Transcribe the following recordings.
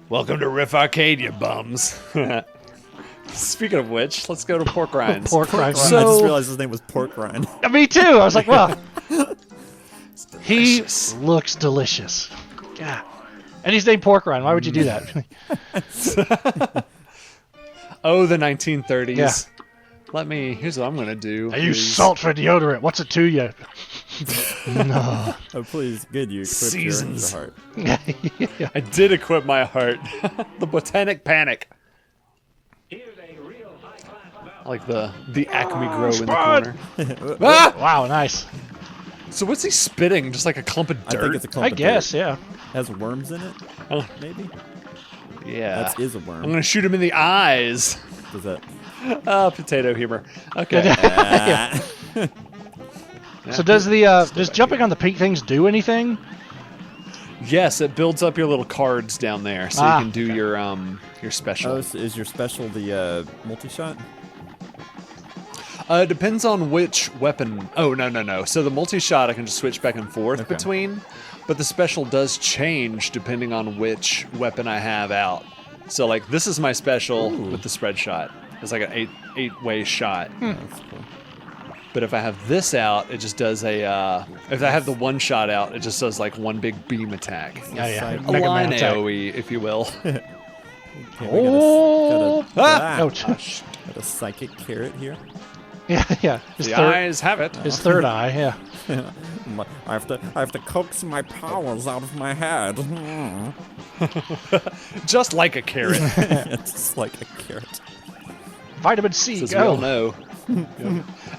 Welcome to Riff Arcade, you bums. Speaking of which, let's go to Pork Rinds. Pork Rinds. I just realized his name was Pork Rind. Me too. I was like, well, he looks delicious. Yeah. And he's named Pork Rind. Why would you do that? Oh, the 1930s. Yeah. Here's what I'm going to do. I use salt for deodorant. What's it to you? No. Oh, please, good, you equipped Seasons. your heart. Yeah. I did equip my heart. The Botanic Panic. I like the Acme Grow in the corner. Ah! Wow, nice. So what's he spitting? Just like a clump of dirt? I think it's a clump I of guess, dirt. yeah. Has worms in it, maybe? Yeah. That is a worm. I'm going to shoot him in the eyes. Does that... Potato humor. Okay. Yeah. So does jumping on the pink things do anything? Yes, it builds up your little cards down there, so you can do your special. Oh, so is your special the multi-shot? It depends on which weapon. Oh, no. So the multi-shot I can just switch back and forth between, but the special does change depending on which weapon I have out. So, like, this is my special with the spread shot. It's like an eight-way shot. That's cool. But if I have this out, it just does a... if I have the one shot out, it just does, like, one big beam attack. Yeah. A line AoE, if you will. Okay, Oh! got Ouch. a psychic carrot here. Yeah. The eyes have it. His third eye, yeah. I have to coax my powers out of my head. Just like a carrot. It's like a carrot. Vitamin C, As go. we all know.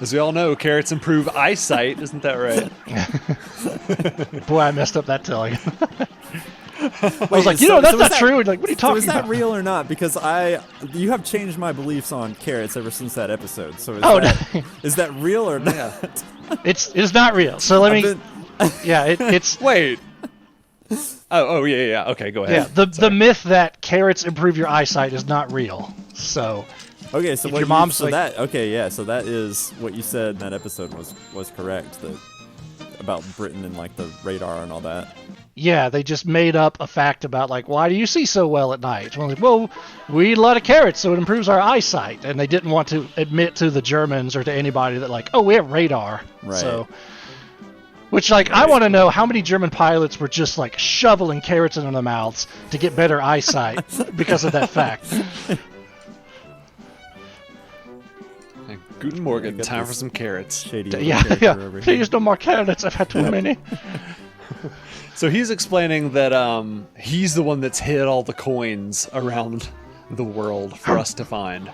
As we all know, carrots improve eyesight. Isn't that right? Boy, I messed up that telling. I was like, that's not true. And like, what are you talking is that about? real or not? Because you have changed my beliefs on carrots ever since that episode. So is that real or not? It's not real. So let me. Yeah, it's. Wait. Oh yeah. Okay, go ahead. Yeah, the myth that carrots improve your eyesight is not real. So. Okay, so If your mom's so like- that so that is what you said in that episode was correct about Britain and like the radar and all that. Yeah, they just made up a fact about like, why do you see so well at night? Well, we eat a lot of carrots, so it improves our eyesight, and they didn't want to admit to the Germans or to anybody that like, oh, we have radar. Right. So, which like, I want to know how many German pilots were just like shoveling carrots into their mouths to get better eyesight because of that fact. Guten Morgen. Time for some carrots. Shady. Yeah. Over here. Please no more carrots. I've had too many. So he's explaining that he's the one that's hid all the coins around the world for us to find.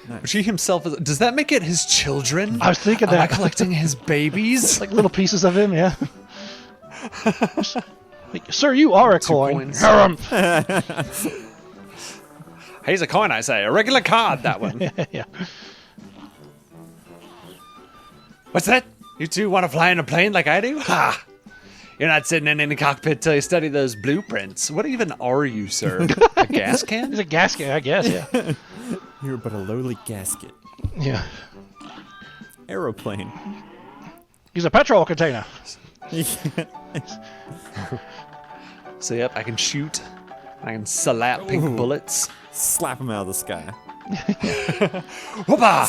Nice. Which he himself is. Does that make it his children? I was thinking Am I that. collecting his babies? Like little pieces of him, yeah. Like, sir, you are a coin. coins. Harem. He's a coin, I say. A regular card, that one. Yeah. What's that? You two want to fly in a plane like I do? Ha! You're not sitting in any cockpit till you study those blueprints. What even are you, sir? A gas can? It's a gasket, I guess, yeah. You're but a lowly gasket. Yeah. Aeroplane. He's a petrol container. So, yep, I can shoot. I can slap pink bullets. Slap him out of the sky. Whoopah!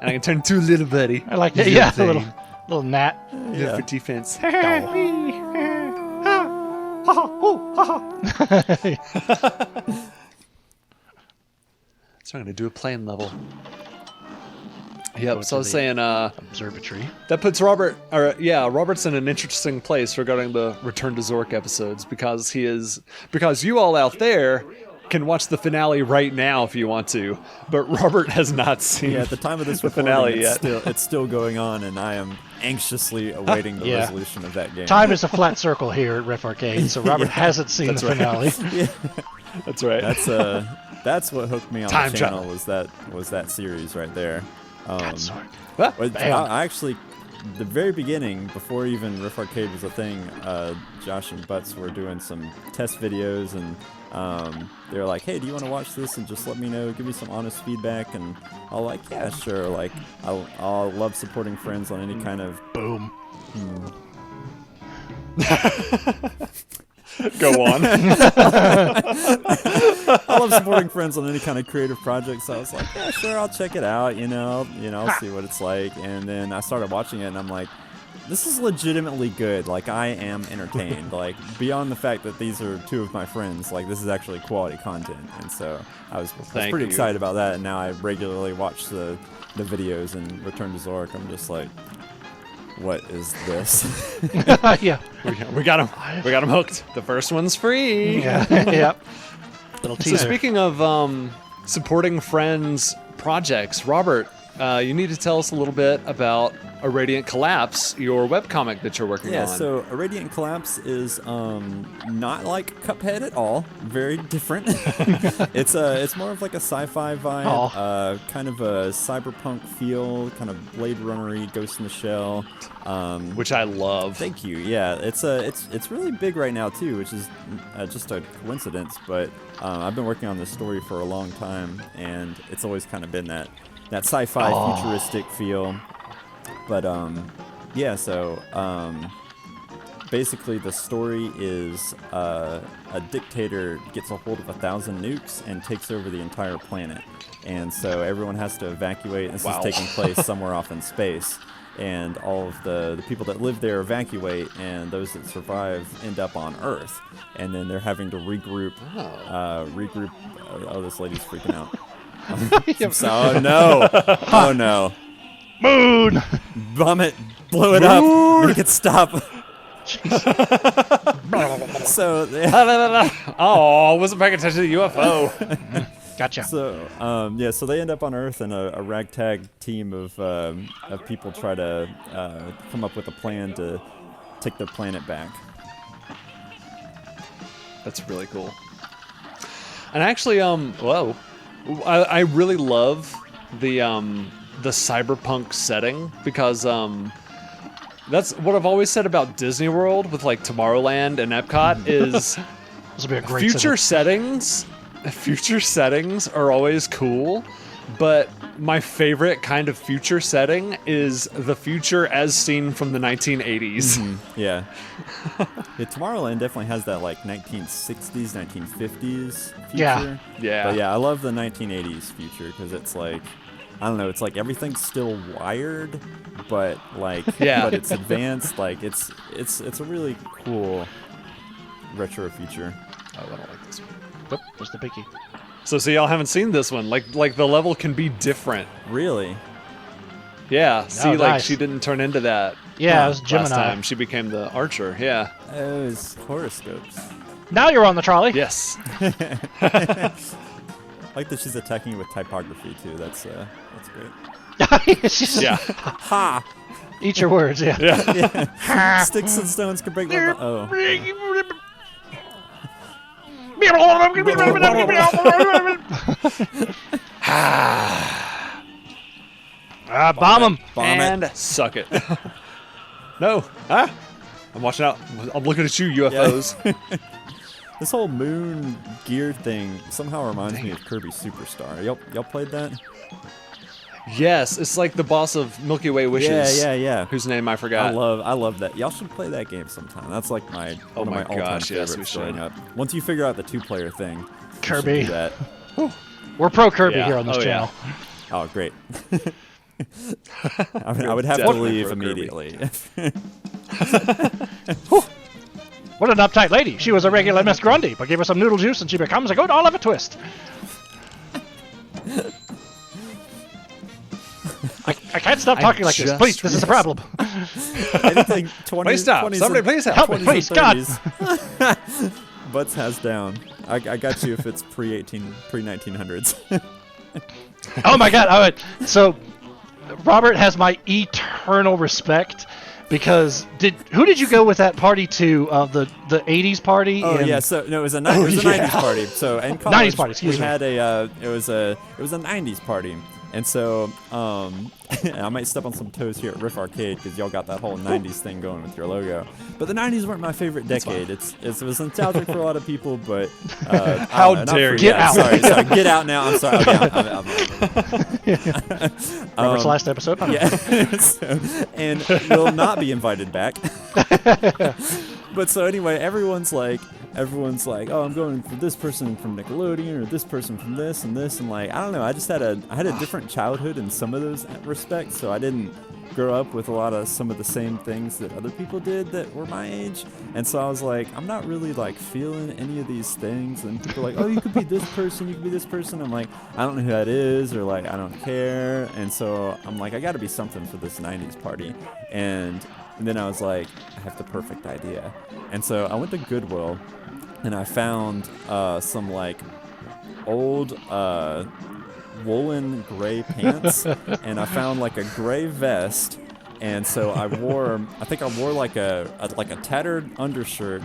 And I can turn into a little buddy. I like that. Little Yeah, the thing. little gnat. Yeah. For defense. So I'm going to do a plane level. Yep, so I was saying, Observatory. that puts Robert's in an interesting place regarding the Return to Zork episodes because you all out there can watch the finale right now if you want to, but Robert has not seen Yeah, at the time of this the finale yet. it's still going on, and I am anxiously awaiting the Yeah. resolution of that game. Time is a flat circle here at Riff Arcade, so Robert hasn't seen the finale. That's right. That's what hooked me on Time the channel travel. was that series right there. Sword. Ah, I actually, the very beginning, before even Riff Arcade was a thing, Josh and Butts were doing some test videos, and they were like, "Hey, do you want to watch this? And just let me know, give me some honest feedback." And I'll like, "Yeah, sure." Like, I'll love supporting friends on any kind of Boom. Go on. love supporting friends on any kind of creative project. So I was like, yeah, sure, I'll check it out. I'll see what it's like. And then I started watching it, and I'm like, this is legitimately good. Like, I am entertained. Like, beyond the fact that these are two of my friends, like, this is actually quality content. And so I was pretty excited about that. And now I regularly watch the videos and Return to Zork. I'm just like, what is this? Yeah. We got him. We got him hooked. The first one's free. Yeah. Yep. Little So teaser. speaking of supporting friends' projects, Robert, you need to tell us a little bit about A Radiant Collapse, your webcomic that you're working on. Yeah, so A Radiant Collapse is not like Cuphead at all. Very different. It's more of like a sci-fi vibe, kind of a cyberpunk feel, kind of Blade Runner-y, Ghost in the Shell. Which I love. Thank you. Yeah, it's really big right now too, which is just a coincidence. But I've been working on this story for a long time, and it's always kind of been that sci-fi futuristic feel. But yeah, so basically the story is a dictator gets a hold of 1,000 nukes and takes over the entire planet, and so everyone has to evacuate. This is taking place somewhere off in space, and all of the people that live there evacuate, and those that survive end up on Earth, and then they're having to regroup. Oh, this lady's freaking out. Oh no! Oh no! Moon! Bomb it! Blow it up! Make it stop! So, I wasn't paying attention to the UFO. Gotcha. So, yeah, so they end up on Earth, and a ragtag team of people try to come up with a plan to take their planet back. That's really cool. And actually, I really love the cyberpunk setting, because that's what I've always said about Disney World with like Tomorrowland and Epcot is This would be a great future setting. settings are always cool, but my favorite kind of future setting is the future as seen from the 1980s. Yeah. Tomorrowland definitely has that like 1960s, 1950s future. Yeah. Yeah. But yeah, I love the 1980s future because it's like, I don't know, it's like everything's still wired, but like, but it's advanced. Like it's a really cool retro future. Oh, I don't like this one. Oop, there's the biggie. So y'all haven't seen this one. Like the level can be different. Really? Yeah. See, like nice. she didn't turn into that. Yeah, it was Gemini. Last time she became the archer. Yeah. Oh, it's horoscopes. Now you're on the trolley. Yes. I like that she's attacking you with typography too. That's great. It's just- Yeah. Ha! Eat your words, yeah. Yeah. Sticks and stones can break my oh. Bomb him. Bomb And it. suck it. No. Ah. I'm watching out. I'm looking at you, UFOs. This whole moon gear thing somehow reminds me of Kirby Superstar. Y'all played that? Yes, it's like the boss of Milky Way Wishes. Yeah. Whose name I forgot. I love that. Y'all should play that game sometime. That's like one of my all-time gosh, yes, favorites we growing should. up. Once you figure out the two-player thing, you should Kirby. do that. We're pro Kirby Yeah. here on this Oh, channel. Oh, great. I would have to Definitely leave pro Kirby. immediately. What an uptight lady. She was a regular Miss Grundy, but give her some noodle juice and she becomes a good Oliver Twist. I can't stop talking like this. just Please, this is a problem. Anything 20, Please stop. 20s Somebody and- please help. Help me, 20s please, and God. 30s. Butts has down. I got you if it's pre-1900s. Oh my god. All right. So, Robert has my eternal respect because who did you go with that party to? The 80s party? Oh in- yeah, so no, it was a 90s party. So in college, 90s party, excuse we me. had it was a 90s party, and so I might step on some toes here at Riff Arcade because y'all got that whole 90s thing going with your logo. But the 90s weren't my favorite decade. It was nostalgic for a lot of people, but How I don't know, not dare for you. you. Get out. Sorry, get out now. I'm sorry. Okay, Robert's last episode? yeah, and will not be invited back. But so anyway, everyone's like, everyone's like, oh, I'm going for this person from Nickelodeon or this person from this and this, and like I don't know, I had a different childhood in some of those respects, so I didn't grow up with a lot of some of the same things that other people did that were my age, and so I was like, I'm not really like feeling any of these things, and people are like, oh, you could be this person, you could be this person. I'm like, I don't know who that is, or like I don't care, and so I'm like, I got to be something for this 90s party, and then I was like, I have the perfect idea, and so I went to Goodwill, and I found some like old woolen gray pants, and I found like a gray vest, and so I wore like a tattered undershirt,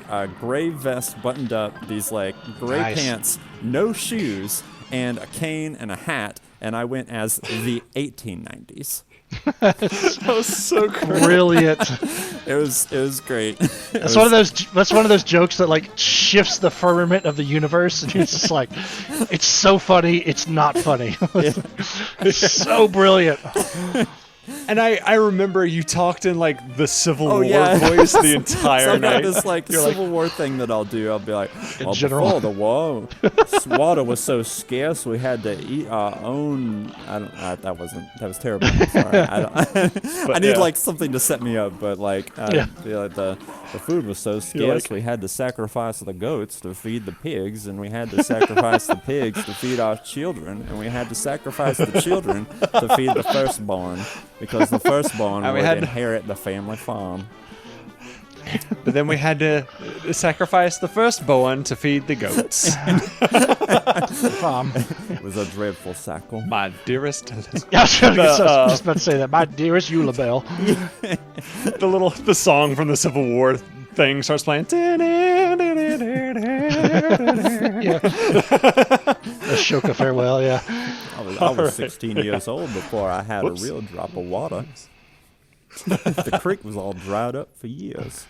a gray vest buttoned up, these like gray Nice. pants, no shoes, and a cane and a hat, and I went as the 1890s. That was so great. Brilliant. It was great. That's one of those jokes that like shifts the firmament of the universe, and it's just like, it's so funny, it's not funny. It's so brilliant. And I remember you talked in like the Civil War yeah. voice the entire So I night. got this like Civil War thing that I'll do. I'll be like, well, general. before the war, water was so scarce we had to eat our own. That was terrible. I'm sorry. I need yeah. like something to set me up, but like, the food was so scarce we had to sacrifice the goats to feed the pigs, and we had to sacrifice the pigs to feed our children, and we had to sacrifice the children to feed the firstborn, because the firstborn And we would had to- inherit the family farm. But then we had to sacrifice the firstborn to feed the goats. It was a dreadful cycle. My dearest Elizabeth. I was just about to say that. My dearest Eula Bell. The song from the Civil War thing starts playing. Yeah. Ashoka farewell. Yeah. I was 16 years old before I had Whoops. a real drop of water. The creek was all dried up for years.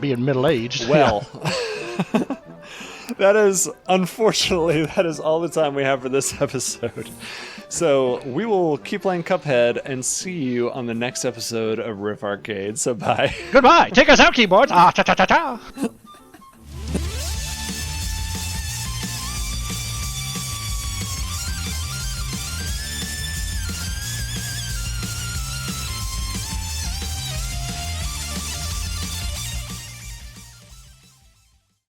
Being middle aged. Well, that is all the time we have for this episode. So we will keep playing Cuphead and see you on the next episode of Riff Arcade. So bye. Goodbye. Take us out, keyboards. Ah, cha cha cha cha.